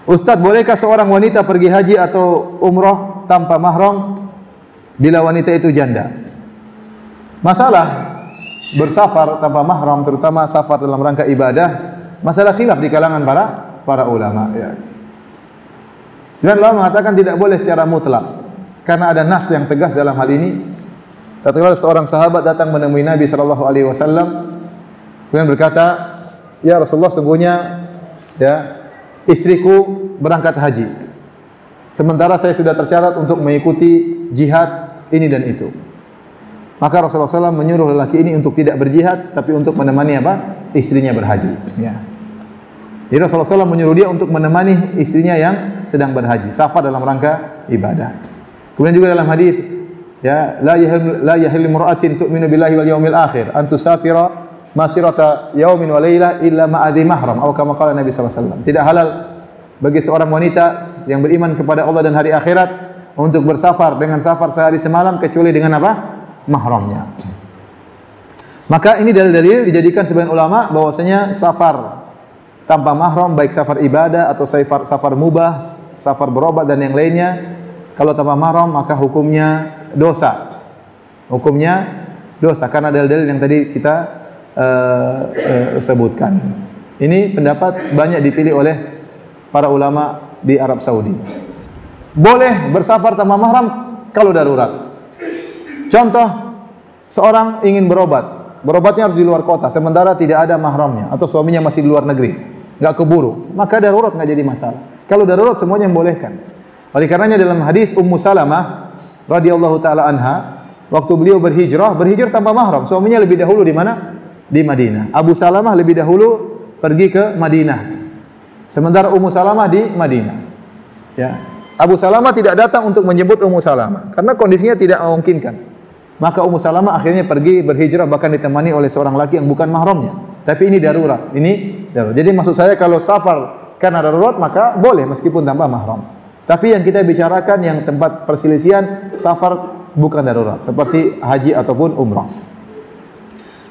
Ustaz, bolehkah seorang wanita pergi haji atau umroh tanpa mahram bila wanita itu janda? Masalah bersafar tanpa mahram, terutama safar dalam rangka ibadah, masalah khilaf di kalangan para ulama. Ya. Sebagian ulama mengatakan tidak boleh secara mutlak, karena ada nas yang tegas dalam hal ini. Tatkala seorang sahabat datang menemui Nabi sallallahu alaihi wasallam, kemudian berkata, "Ya Rasulullah, sungguhnya ya istriku berangkat haji. Sementara saya sudah tercatat untuk mengikuti jihad ini dan itu." Maka Rasulullah SAW menyuruh lelaki ini untuk tidak berjihad, tapi untuk menemani apa? Istrinya berhaji. Ya. Jadi Rasulullah SAW menyuruh dia untuk menemani istrinya yang sedang berhaji, safar dalam rangka ibadah. Kemudian juga dalam hadis, ya, la yahillu imra'atin tu'minu billahi wal yawmil akhir an tusafira masirata yaumin wa lailah illa ma'adhi mahram, atau kama qala Nabi SAW. Tidak halal bagi seorang wanita yang beriman kepada Allah dan hari akhirat untuk bersafar dengan safar sehari semalam kecuali dengan apa? Mahramnya. Maka ini dalil-dalil dijadikan sebagian ulama bahwasanya safar tanpa mahram, baik safar ibadah atau safar mubah, safar berobat dan yang lainnya, kalau tanpa mahram maka hukumnya dosa. Hukumnya dosa karena dalil-dalil yang tadi kita sebutkan. Ini pendapat banyak dipilih oleh para ulama di Arab Saudi. Boleh bersafar tanpa mahram kalau darurat. Contoh, seorang ingin berobatnya harus di luar kota, sementara tidak ada mahramnya atau suaminya masih di luar negeri, nggak keburu, maka darurat nggak jadi masalah. Kalau darurat semuanya membolehkan. Oleh karenanya dalam hadis Ummu Salamah radhiyallahu taala anha, waktu beliau berhijrah tanpa mahram, suaminya lebih dahulu di mana? Di Madinah. Abu Salamah lebih dahulu pergi ke Madinah, sementara Ummu Salamah di Madinah. Ya. Abu Salamah tidak datang untuk menjemput Ummu Salamah karena kondisinya tidak memungkinkan. Maka Ummu Salamah akhirnya pergi berhijrah bahkan ditemani oleh seorang laki yang bukan mahramnya. Tapi ini darurat. Ini darurat. Jadi maksud saya kalau safar karena darurat maka boleh meskipun tanpa mahram. Tapi yang kita bicarakan yang tempat perselisihan safar bukan darurat seperti haji ataupun umrah.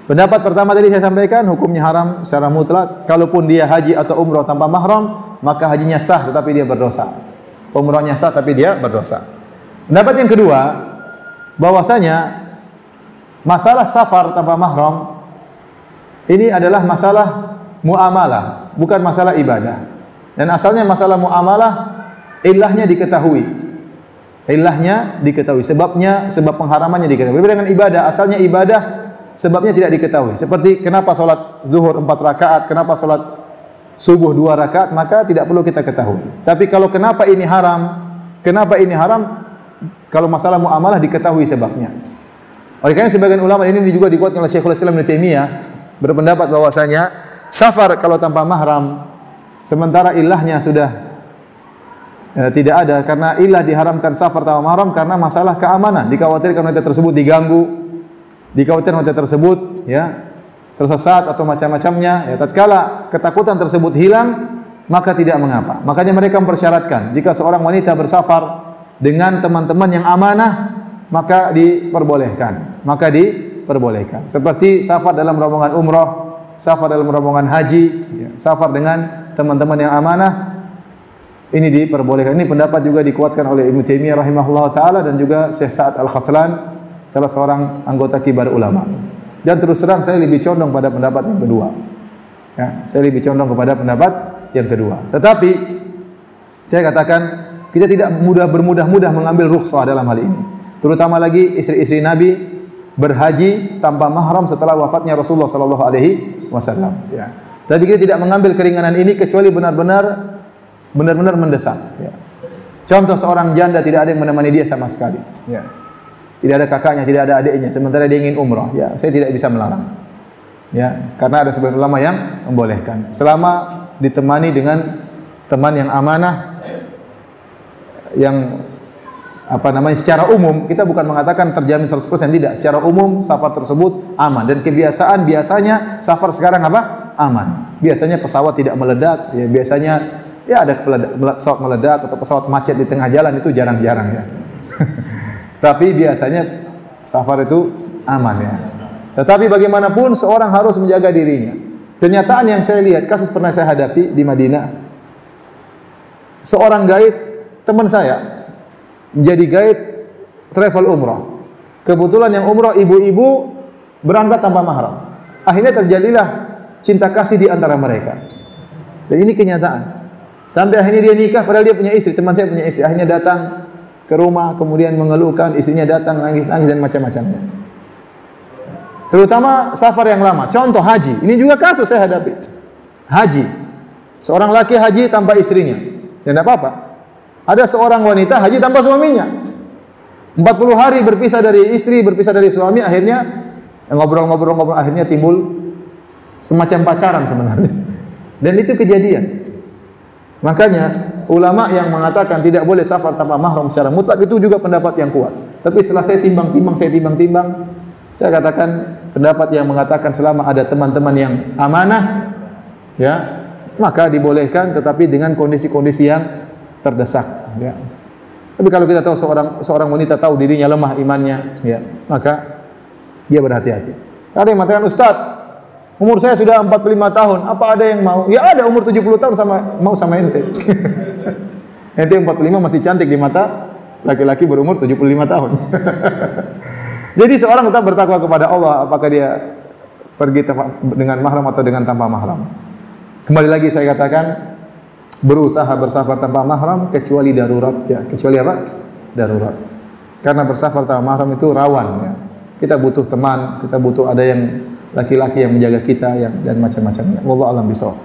Pendapat pertama tadi saya sampaikan hukumnya haram secara mutlak. Kalaupun dia haji atau umrah tanpa mahram, maka hajinya sah tetapi dia berdosa. Umrahnya sah tapi dia berdosa. Pendapat yang kedua, bahwasanya masalah safar tanpa mahram ini adalah masalah muamalah, bukan masalah ibadah. Dan asalnya masalah muamalah ilahnya diketahui. Ilahnya diketahui, sebab pengharamannya diketahui. Berbeda dengan ibadah, asalnya ibadah sebabnya tidak diketahui. Seperti kenapa salat zuhur 4 rakaat, kenapa salat subuh 2 rakaat, maka tidak perlu kita ketahui. Tapi kalau kenapa ini haram, kalau masalah muamalah diketahui sebabnya. Oleh karena sebagian ulama ini juga dikuatkan oleh Syekhul Islam Ibnu Taimiyah berpendapat bahwasanya safar kalau tanpa mahram sementara ilahnya sudah tidak ada, karena ilah diharamkan safar tanpa mahram karena masalah keamanan, dikhawatirkan wanita tersebut diganggu, dikhawatirkan wanita tersebut ya tersesat atau macam-macamnya. Ya, tatkala ketakutan tersebut hilang maka tidak mengapa. Makanya mereka mempersyaratkan jika seorang wanita bersafar dengan teman-teman yang amanah maka diperbolehkan. Seperti safar dalam rombongan umrah, safar dalam rombongan haji, ya, safar dengan teman-teman yang amanah ini diperbolehkan. Ini pendapat juga dikuatkan oleh Ibnu Taimiyah rahimahullah taala dan juga Syekh Sa'ad Al-Khathlan, salah seorang anggota kibar ulama. Dan terus terang saya lebih condong pada pendapat yang kedua. Ya, saya lebih condong kepada pendapat yang kedua. Tetapi saya katakan kita tidak bermudah-mudah mengambil rukhsah dalam hal ini. Terutama lagi istri-istri Nabi berhaji tanpa mahram setelah wafatnya Rasulullah sallallahu alaihi wasallam. Ya. Tapi kita tidak mengambil keringanan ini kecuali benar-benar mendesak. Ya. Contoh seorang janda tidak ada yang menemani dia sama sekali. Ya. Tidak ada kakaknya, tidak ada adiknya, sementara dia ingin umrah. Ya, saya tidak bisa melarang. Ya, karena ada sebagian ulama yang membolehkan. Selama ditemani dengan teman yang amanah, yang secara umum kita bukan mengatakan terjamin 100%, tidak. Secara umum safar tersebut aman dan biasanya safar sekarang aman. Biasanya pesawat tidak meledak, ya biasanya ya ada pesawat meledak atau pesawat macet di tengah jalan, itu jarang-jarang ya. Tapi biasanya safar itu aman ya. Tetapi bagaimanapun seorang harus menjaga dirinya. Kenyataan yang saya lihat, kasus pernah saya hadapi di Madinah. seorang guide teman saya menjadi guide travel umrah. Kebetulan yang umrah ibu-ibu berangkat tanpa mahram. Akhirnya terjadilah cinta kasih di antara mereka. Dan ini kenyataan. Sampai akhirnya dia nikah padahal dia punya istri, teman saya punya istri. Akhirnya datang ke rumah kemudian mengeluhkan, istrinya datang nangis-nangis dan macam-macamnya. Terutama safar yang lama. Contoh haji. Ini juga kasus saya hadapi. Haji. Seorang laki haji tanpa istrinya. Ya tidak apa-apa. Ada seorang wanita haji tanpa suaminya. 40 hari berpisah dari istri, berpisah dari suami, akhirnya ngobrol-ngobrol, akhirnya timbul semacam pacaran sebenarnya. Dan itu kejadian. Makanya ulama yang mengatakan tidak boleh safar tanpa mahram secara mutlak itu juga pendapat yang kuat. Tapi setelah saya timbang-timbang, saya katakan pendapat yang mengatakan selama ada teman-teman yang amanah, ya, maka dibolehkan, tetapi dengan kondisi-kondisi yang terdesak. Ya. Tapi kalau kita tahu seorang wanita tahu dirinya lemah imannya, ya, maka dia berhati-hati. Ada yang mengatakan, Ustaz, umur saya sudah 45 tahun, apa ada yang mau? Ya ada, umur 70 tahun mau sama ente. Ente 45 masih cantik di mata laki-laki berumur 75 tahun. Jadi seorang tetap bertakwa kepada Allah, apakah dia pergi dengan mahram atau dengan tanpa mahram. Kembali lagi saya katakan, berusaha bersafar tanpa mahram kecuali darurat, ya. Kecuali apa? Darurat. Karena bersafar tanpa mahram itu rawan, ya. Kita butuh teman, kita butuh ada yang laki-laki yang menjaga kita, dan macam-macamnya. Wallahu a'lam bishawab.